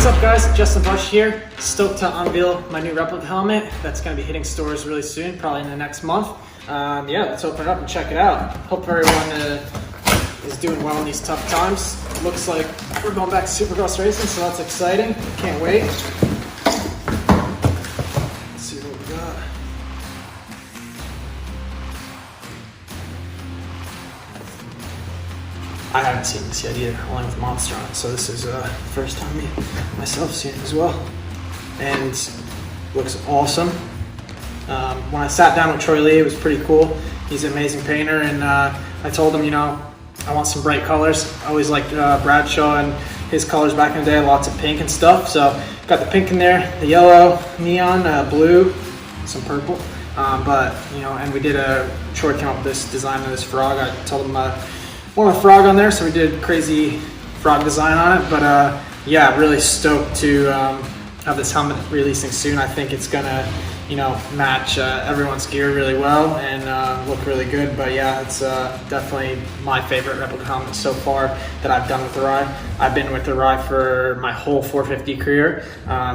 up guys, Justin Bush here. Stoked to unveil my new replica helmet that's going to be hitting stores really soon, probably in the next month. Yeah, let's open it up and check it out. Hope everyone is doing well in these tough times. Looks like we're going back to Supercross racing, so that's exciting. Can't wait. Let's see what we got. I haven't seen this yet either, only with Monster on it, so this is the first time myself seeing it as well. And looks awesome. When I sat down with Troy Lee, it was pretty cool. He's an amazing painter, and I told him, you know, I want some bright colors. I always liked Bradshaw and his colors back in the day, lots of pink and stuff. So got the pink in there, the yellow, neon, blue, some purple. But, you know, and we did Troy came up with this design of this frog. I told him want a frog on there, so we did crazy frog design on it. But yeah, really stoked to have this helmet releasing soon. I think it's gonna, you know, match everyone's gear really well and look really good. But yeah, it's definitely my favorite replica helmet so far that I've done with Arai. I've been with Arai for my whole 450 career,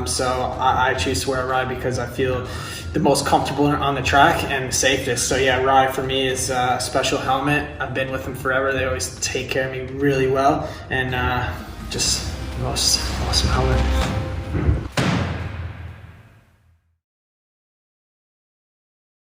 so I choose to wear Arai because I feel the most comfortable on the track and the safest. So yeah, Arai for me is a special helmet. I've been with them forever. They always take care of me really well, and just the most awesome helmet.